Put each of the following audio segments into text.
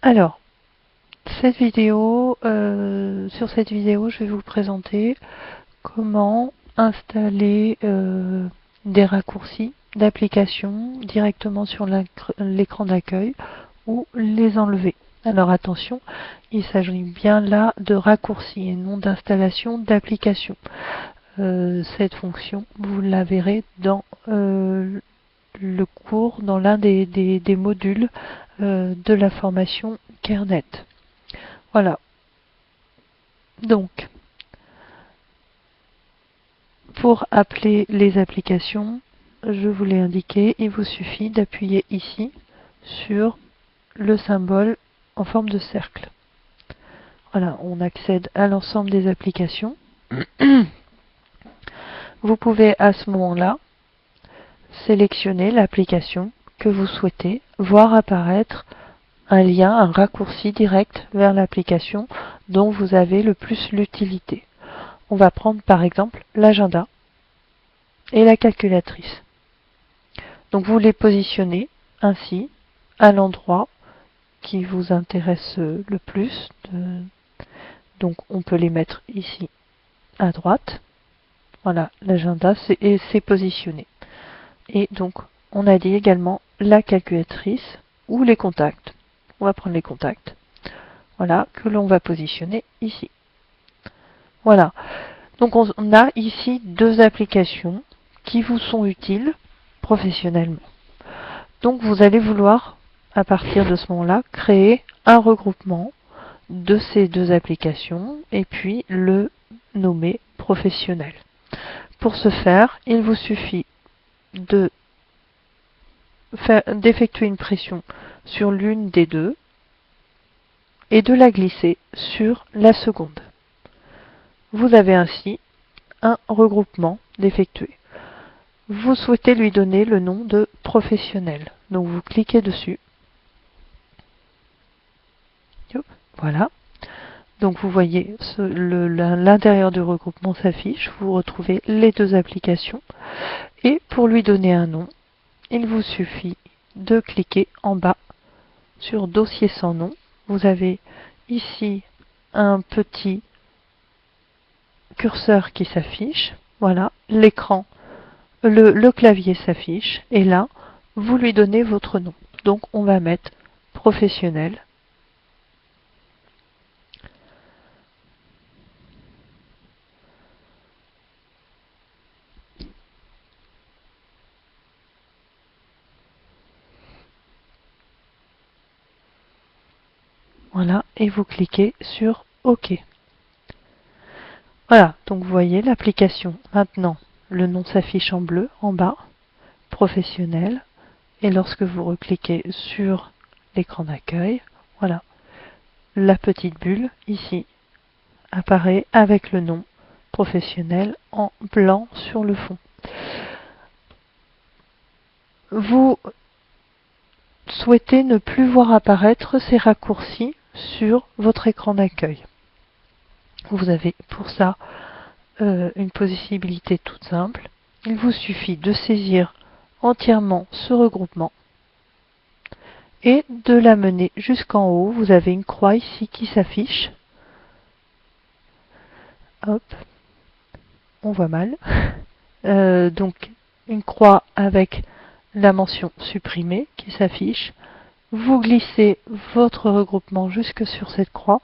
Alors, sur cette vidéo, je vais vous présenter comment installer des raccourcis d'application directement sur l'écran d'accueil ou les enlever. Alors attention, il s'agit bien là de raccourcis et non d'installation d'application. Cette fonction, vous la verrez dans le cours, dans l'un des modules de la formation Kernet. Voilà. Donc, pour appeler les applications, je vous l'ai indiqué, il vous suffit d'appuyer ici sur le symbole en forme de cercle. Voilà, on accède à l'ensemble des applications. Vous pouvez à ce moment-là sélectionner l'application que vous souhaitez, voir apparaître un lien, un raccourci direct vers l'application dont vous avez le plus l'utilité. On va prendre par exemple l'agenda et la calculatrice. Donc vous les positionnez ainsi à l'endroit qui vous intéresse le plus. Donc on peut les mettre ici à droite. Voilà, l'agenda c'est positionné. Et donc on a dit également la calculatrice ou les contacts. On va prendre les contacts. Voilà, que l'on va positionner ici. Voilà. Donc on a ici deux applications qui vous sont utiles professionnellement. Donc vous allez vouloir, à partir de ce moment-là, créer un regroupement de ces deux applications et puis le nommer professionnel. Pour ce faire, il vous suffit d'effectuer une pression sur l'une des deux et de la glisser sur la seconde. Vous avez ainsi un regroupement d'effectuer. Vous souhaitez lui donner le nom de professionnel. Donc vous cliquez dessus. Voilà. Donc vous voyez l'intérieur du regroupement s'affiche. Vous retrouvez les deux applications. Et pour lui donner un nom, il vous suffit de cliquer en bas sur Dossier sans nom. Vous avez ici un petit curseur qui s'affiche. Voilà, l'écran, le clavier s'affiche. Et là, vous lui donnez votre nom. Donc on va mettre professionnel. Voilà, et vous cliquez sur OK. Voilà, donc vous voyez l'application. Maintenant, le nom s'affiche en bleu en bas, professionnel. Et lorsque vous recliquez sur l'écran d'accueil, voilà, la petite bulle ici apparaît avec le nom professionnel en blanc sur le fond. Vous souhaitez ne plus voir apparaître ces raccourcis sur votre écran d'accueil. Vous avez pour ça une possibilité toute simple. Il vous suffit de saisir entièrement ce regroupement et de l'amener jusqu'en haut. Vous avez une croix ici qui s'affiche. Hop, on voit mal. Donc une croix avec la mention supprimer qui s'affiche. Vous glissez votre regroupement jusque sur cette croix.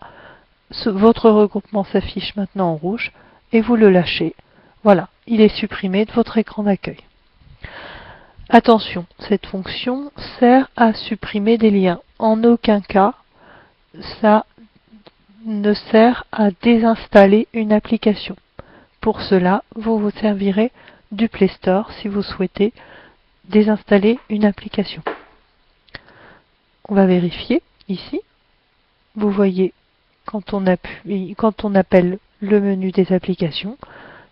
Votre regroupement s'affiche maintenant en rouge et vous le lâchez. Voilà, il est supprimé de votre écran d'accueil. Attention, cette fonction sert à supprimer des liens. En aucun cas, ça ne sert à désinstaller une application. Pour cela, vous vous servirez du Play Store si vous souhaitez désinstaller une application. On va vérifier ici. Vous voyez, quand on appelle le menu des applications,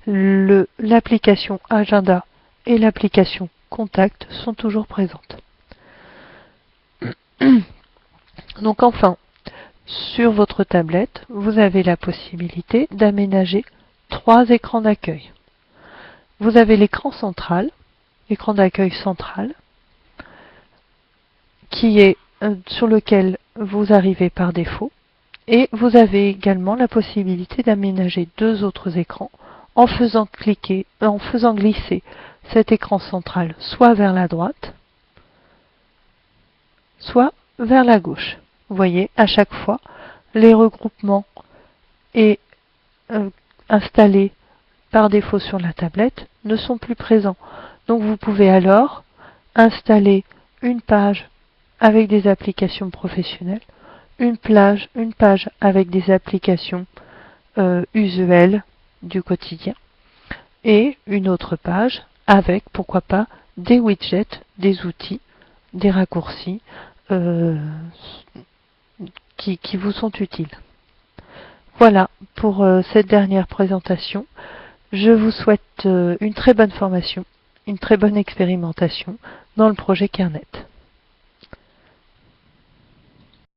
l'application Agenda et l'application Contact sont toujours présentes. Donc enfin, sur votre tablette, vous avez la possibilité d'aménager trois écrans d'accueil. Vous avez l'écran central, l'écran d'accueil central, qui est sur lequel vous arrivez par défaut. Et vous avez également la possibilité d'aménager deux autres écrans en faisant glisser cet écran central soit vers la droite, soit vers la gauche. Vous voyez, à chaque fois, les regroupements et installés par défaut sur la tablette ne sont plus présents. Donc vous pouvez alors installer une page avec des applications professionnelles, une page avec des applications usuelles du quotidien et une autre page avec, pourquoi pas, des widgets, des outils, des raccourcis qui vous sont utiles. Voilà pour cette dernière présentation. Je vous souhaite une très bonne formation, une très bonne expérimentation dans le projet Kernet.